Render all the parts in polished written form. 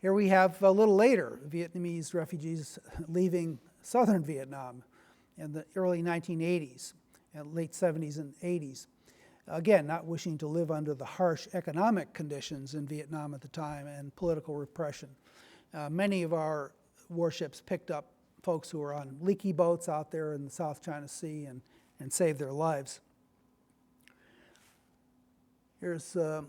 Here we have a little later Vietnamese refugees leaving southern Vietnam in the early 1980s and late 70s and 80s. Again, not wishing to live under the harsh economic conditions in Vietnam at the time and political repression. Many of our warships picked up folks who were on leaky boats out there in the South China Sea and saved their lives. Here's an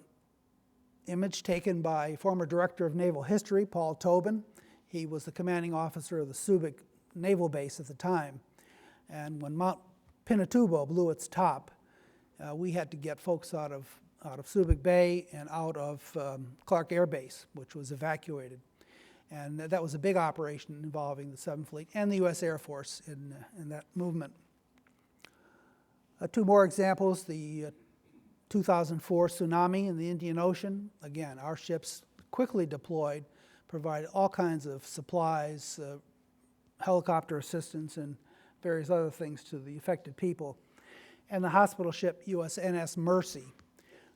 image taken by former director of naval history, Paul Tobin. He was the commanding officer of the Subic Naval Base at the time. And when Mount Pinatubo blew its top, we had to get folks out of Subic Bay and out of Clark Air Base, which was evacuated. And that was a big operation involving the 7th Fleet and the U.S. Air Force in that movement. Two more examples, the 2004 tsunami in the Indian Ocean. Again, our ships quickly deployed, provided all kinds of supplies, helicopter assistance, and various other things to the affected people. And the hospital ship USNS Mercy,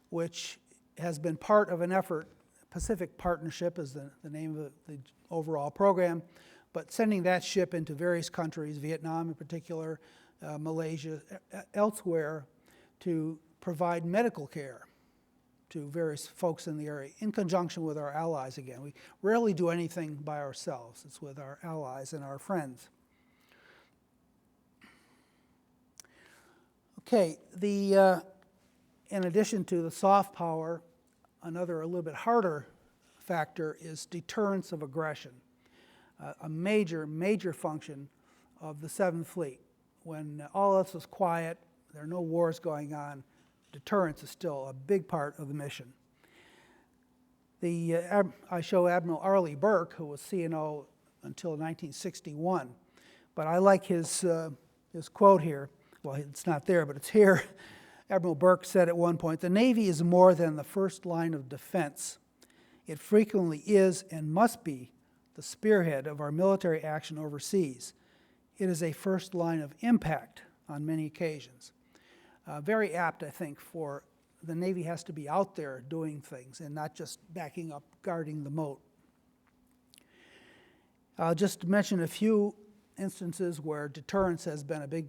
which has been part of an effort. Pacific Partnership is the name of the overall program, but sending that ship into various countries, Vietnam in particular, Malaysia, elsewhere, to provide medical care to various folks in the area in conjunction with our allies again. We rarely do anything by ourselves. It's with our allies and our friends. Okay, in addition to the soft power, another a little bit harder factor is deterrence of aggression, a major, major function of the 7th Fleet. When all else is quiet, there are no wars going on, deterrence is still a big part of the mission. I show Admiral Arleigh Burke, who was CNO until 1961, but I like his quote here. Well, it's not there, but it's here. Admiral Burke said at one point, "The Navy is more than the first line of defense. It frequently is and must be the spearhead of our military action overseas. It is a first line of impact on many occasions." Very apt, I think, for the Navy has to be out there doing things and not just backing up, guarding the moat. I'll just mention a few instances where deterrence has been a big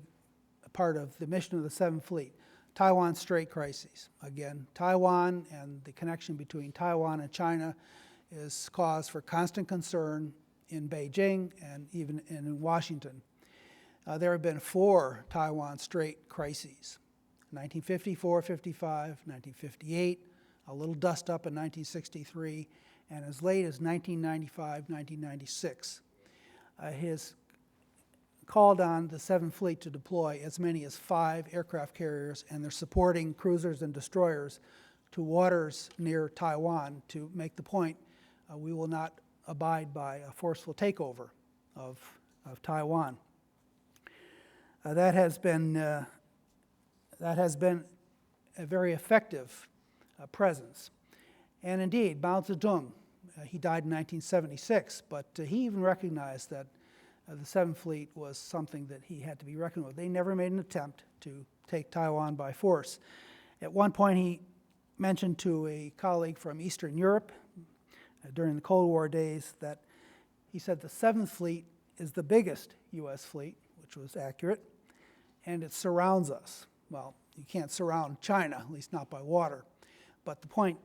part of the mission of the 7th Fleet. Taiwan Strait crises. Again, Taiwan and the connection between Taiwan and China is cause for constant concern in Beijing and even in Washington. There have been 4 Taiwan Strait crises, 1954, 55, 1958, a little dust up in 1963, and as late as 1995, 1996. His called on the 7th Fleet to deploy as many as 5 aircraft carriers and their supporting cruisers and destroyers to waters near Taiwan to make the point, we will not abide by a forceful takeover of Taiwan. That has been a very effective presence. And indeed, Mao Zedong, he died in 1976, but he even recognized that the 7th Fleet was something that he had to be reckoned with. They never made an attempt to take Taiwan by force. At one point, he mentioned to a colleague from Eastern Europe during the Cold War days that he said the 7th Fleet is the biggest U.S. fleet, which was accurate, and it surrounds us. Well, you can't surround China, at least not by water. But the point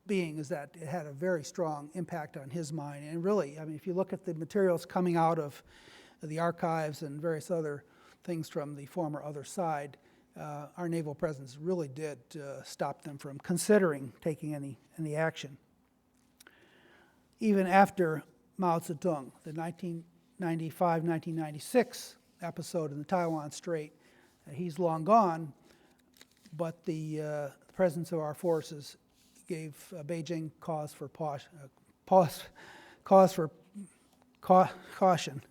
being is that it had a very strong impact on his mind. And really, I mean, if you look at the materials coming out of the archives and various other things from the former other side, our naval presence really did stop them from considering taking any action. Even after Mao Zedong, the 1995-1996 episode in the Taiwan Strait, he's long gone, but the presence of our forces gave Beijing cause for caution,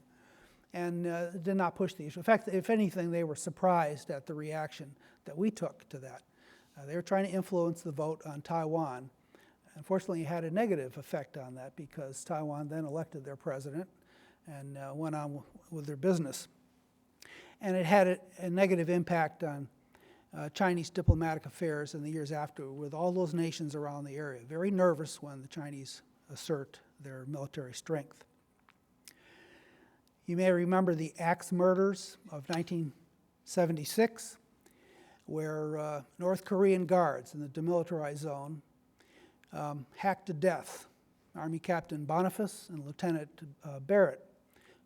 and did not push the issue. In fact, if anything, they were surprised at the reaction that we took to that. They were trying to influence the vote on Taiwan. Unfortunately, it had a negative effect on that because Taiwan then elected their president and went on with their business. And it had a negative impact on Chinese diplomatic affairs in the years after, with all those nations around the area very nervous when the Chinese assert their military strength. You may remember the axe murders of 1976, where North Korean guards in the demilitarized zone hacked to death Army Captain Boniface and Lieutenant Barrett,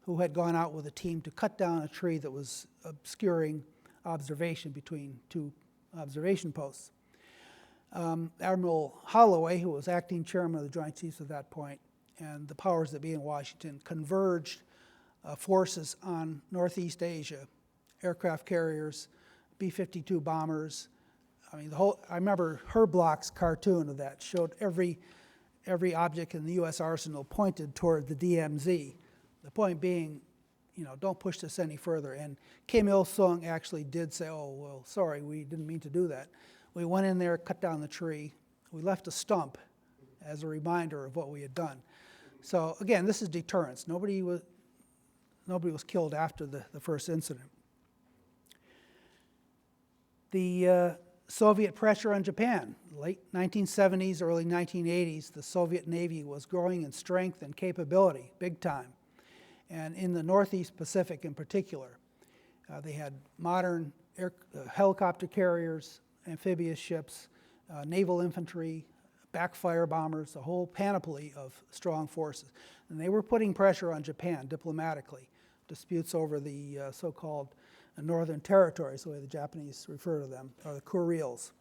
who had gone out with a team to cut down a tree that was obscuring observation between two observation posts. Admiral Holloway, who was acting chairman of the Joint Chiefs at that point, and the powers that be in Washington converged forces on Northeast Asia, aircraft carriers, B-52 bombers. I mean, I remember Herb Bloch's cartoon of that showed every object in the U.S. arsenal pointed toward the DMZ. The point being, don't push this any further. And Kim Il-sung actually did say, oh, well, sorry, we didn't mean to do that. We went in there, cut down the tree. We left a stump as a reminder of what we had done. So again, this is deterrence. Nobody was killed after the first incident. The Soviet pressure on Japan, late 1970s, early 1980s, the Soviet Navy was growing in strength and capability, big time. And in the Northeast Pacific in particular, they had modern helicopter carriers, amphibious ships, naval infantry, backfire bombers, a whole panoply of strong forces. And they were putting pressure on Japan diplomatically. Disputes over the so-called Northern Territories, the way the Japanese refer to them, or the Kuriles.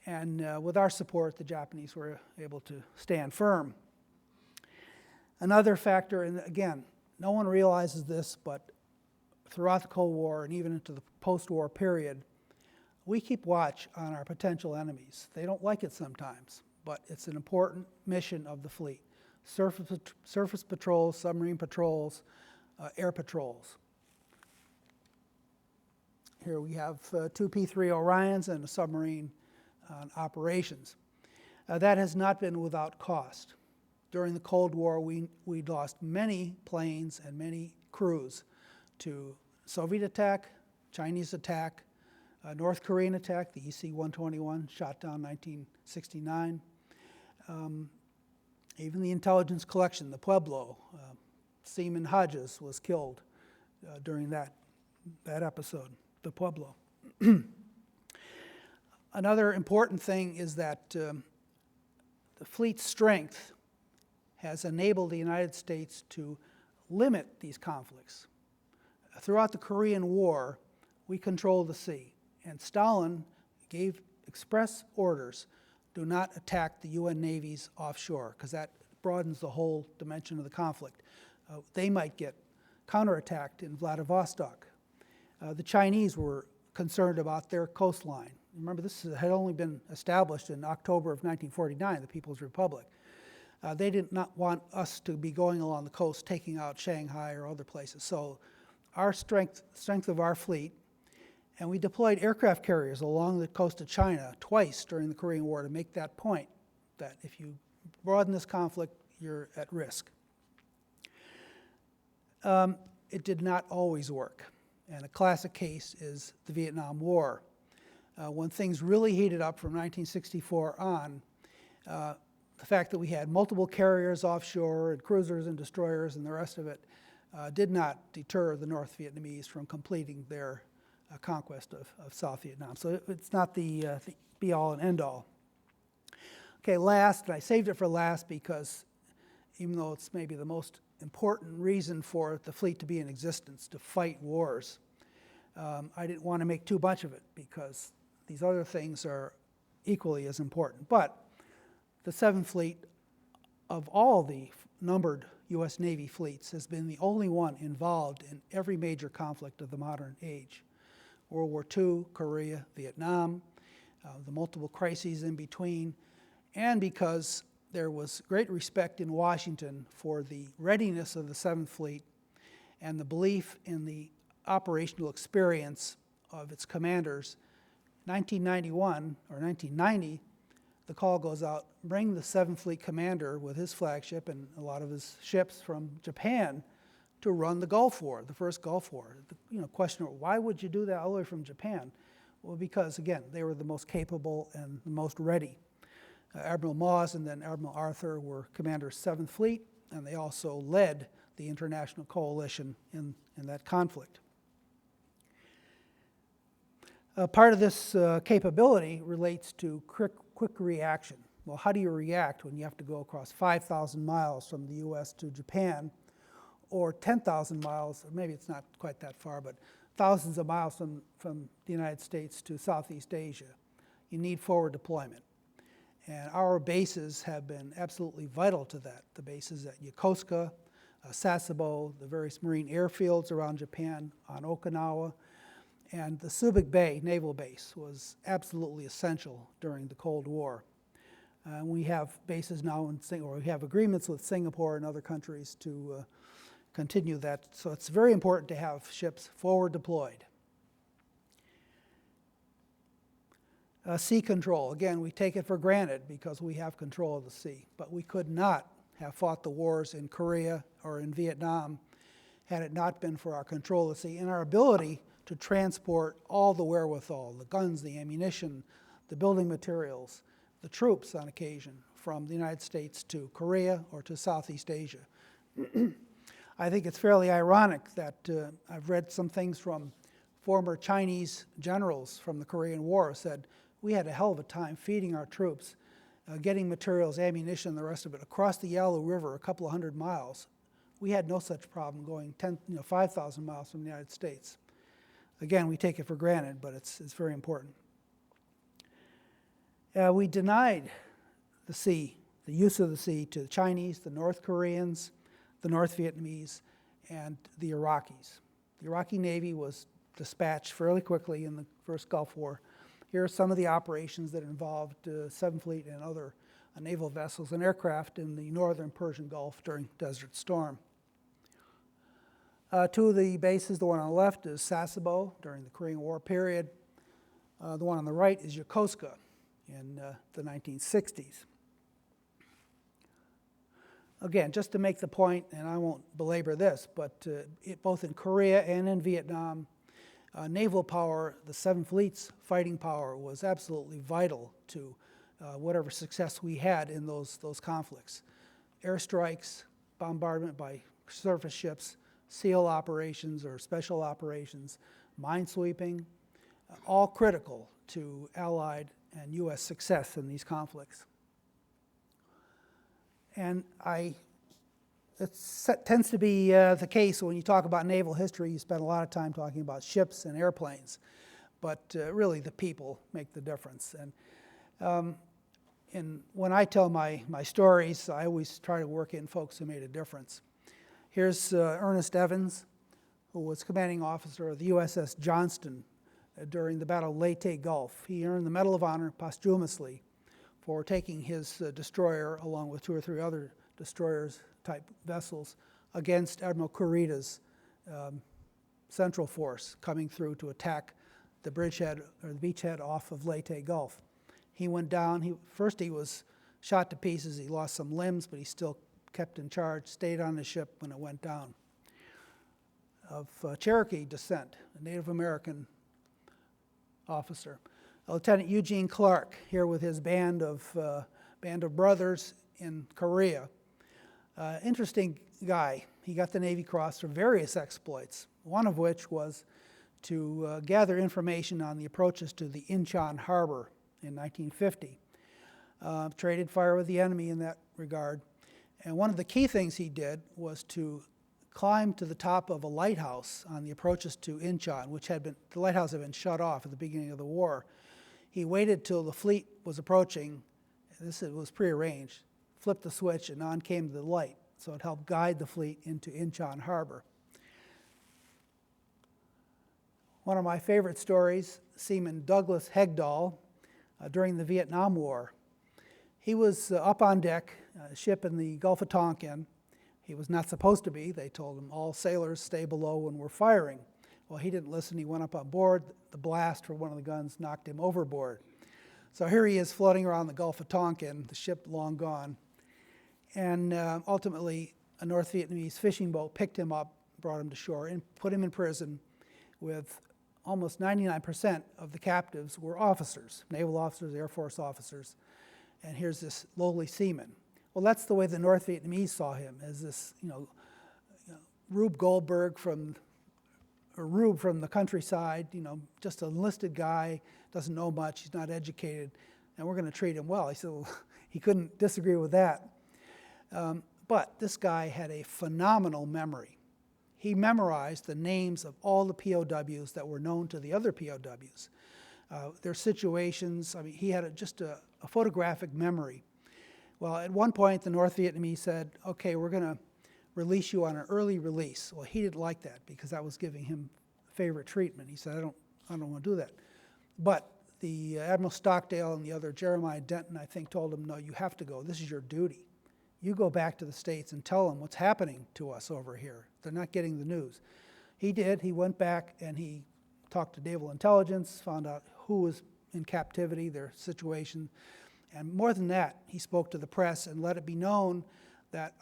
And with our support, the Japanese were able to stand firm. Another factor, and again, no one realizes this, but throughout the Cold War and even into the post-war period, we keep watch on our potential enemies. They don't like it sometimes, but it's an important mission of the fleet. Surface patrols, submarine patrols, air patrols. Here we have two P-3 Orions and a submarine operations. That has not been without cost. During the Cold War, we lost many planes and many crews to Soviet attack, Chinese attack, North Korean attack, the EC-121, shot down 1969. Even the intelligence collection, the Pueblo, Seaman Hodges was killed during that episode, the Pueblo. Another important thing is that the fleet's strength has enabled the United States to limit these conflicts. Throughout the Korean War, we controlled the sea, and Stalin gave express orders, do not attack the UN navies offshore, because that broadens the whole dimension of the conflict. They might get counterattacked in Vladivostok. The Chinese were concerned about their coastline. Remember, this had only been established in October of 1949, the People's Republic. They did not want us to be going along the coast, taking out Shanghai or other places. So our strength of our fleet, and we deployed aircraft carriers along the coast of China twice during the Korean War to make that point, that if you broaden this conflict, you're at risk. It did not always work. And a classic case is the Vietnam War. When things really heated up from 1964 on, the fact that we had multiple carriers offshore and cruisers and destroyers and the rest of it did not deter the North Vietnamese from completing their conquest of South Vietnam. So it's not the be-all and end-all. Okay, last, and I saved it for last because even though it's maybe the most important reason for the fleet to be in existence, to fight wars, I didn't want to make too much of it because these other things are equally as important. But the 7th Fleet, of all the numbered U.S. Navy fleets, has been the only one involved in every major conflict of the modern age. World War II, Korea, Vietnam, the multiple crises in between, and because there was great respect in Washington for the readiness of the 7th Fleet and the belief in the operational experience of its commanders. 1991 or 1990, the call goes out, bring the 7th Fleet commander with his flagship and a lot of his ships from Japan to run the Gulf War, the first Gulf War. The question, why would you do that all the way from Japan? Well, because again, they were the most capable and the most ready. Admiral Moss and then Admiral Arthur were commanders 7th Fleet, and they also led the international coalition in that conflict. Part of this capability relates to quick reaction. Well, how do you react when you have to go across 5,000 miles from the U.S. to Japan, or 10,000 miles, or maybe it's not quite that far, but thousands of miles from the United States to Southeast Asia? You need forward deployment. And our bases have been absolutely vital to that. The bases at Yokosuka, Sasebo, the various marine airfields around Japan, on Okinawa, and the Subic Bay Naval Base was absolutely essential during the Cold War. We have bases now in Singapore. We have agreements with Singapore and other countries to continue that. So it's very important to have ships forward deployed. Sea control. Again, we take it for granted because we have control of the sea. But we could not have fought the wars in Korea or in Vietnam had it not been for our control of the sea and our ability to transport all the wherewithal, the guns, the ammunition, the building materials, the troops on occasion from the United States to Korea or to Southeast Asia. I think it's fairly ironic that I've read some things from former Chinese generals from the Korean War said, we had a hell of a time feeding our troops, getting materials, ammunition, the rest of it, across the Yalu River a couple of hundred miles. We had no such problem going 5,000 miles from the United States. Again, we take it for granted, but it's very important. We denied the sea, the use of the sea, to the Chinese, the North Koreans, the North Vietnamese, and the Iraqis. The Iraqi Navy was dispatched fairly quickly in the first Gulf War. Here are some of the operations that involved 7th Fleet and other naval vessels and aircraft in the northern Persian Gulf during Desert Storm. Two of the bases, the one on the left is Sasebo during the Korean War period. The one on the right is Yokosuka in the 1960s. Again, just to make the point, and I won't belabor this, but both in Korea and in Vietnam, naval power, the 7th Fleet's fighting power, was absolutely vital to whatever success we had in those conflicts. Airstrikes, bombardment by surface ships, SEAL operations or special operations, minesweeping, all critical to Allied and U.S. success in these conflicts. And it tends to be the case when you talk about naval history, you spend a lot of time talking about ships and airplanes, but really the people make the difference. And when I tell my stories, I always try to work in folks who made a difference. Here's Ernest Evans, who was commanding officer of the USS Johnston during the Battle of Leyte Gulf. He earned the Medal of Honor posthumously for taking his destroyer, along with 2 or 3 other destroyers-type vessels, against Admiral Kurita's Central Force coming through to attack the bridgehead or the beachhead off of Leyte Gulf. He went down. First he was shot to pieces. He lost some limbs, but he still kept in charge, stayed on the ship when it went down. Of Cherokee descent, a Native American officer. Lieutenant Eugene Clark, here with his band of brothers in Korea. Interesting guy. He got the Navy Cross for various exploits, one of which was to gather information on the approaches to the Incheon Harbor in 1950. Traded fire with the enemy in that regard. And one of the key things he did was to climb to the top of a lighthouse on the approaches to Incheon, the lighthouse had been shut off at the beginning of the war. He waited till the fleet was approaching. This was prearranged. Flipped the switch and on came the light. So it helped guide the fleet into Incheon Harbor. One of my favorite stories, Seaman Douglas Hegdahl, during the Vietnam War. He was up on deck, a ship in the Gulf of Tonkin. He was not supposed to be. They told him, all sailors stay below when we're firing. Well, he didn't listen. He went up on board. The blast from one of the guns knocked him overboard. So here he is floating around the Gulf of Tonkin, the ship long gone. And ultimately, a North Vietnamese fishing boat picked him up, brought him to shore, and put him in prison with almost 99% of the captives were officers, naval officers, Air Force officers. and here's this lowly seaman. Well, that's the way the North Vietnamese saw him, as this, Rube Goldberg from the countryside, just an enlisted guy, doesn't know much, he's not educated, and we're going to treat him well. He said, well, he couldn't disagree with that. But this guy had a phenomenal memory. He memorized the names of all the POWs that were known to the other POWs. Their situations, he had just a photographic memory. Well, at one point, the North Vietnamese said, okay, we're going to release you on an early release. Well, he didn't like that because that was giving him favorite treatment. He said, I don't want to do that. But the Admiral Stockdale and the other, Jeremiah Denton, I think, told him, no, you have to go. This is your duty. You go back to the States and tell them what's happening to us over here. They're not getting the news. He did. He went back and he talked to naval intelligence, found out who was in captivity, their situation. And more than that, he spoke to the press and let it be known that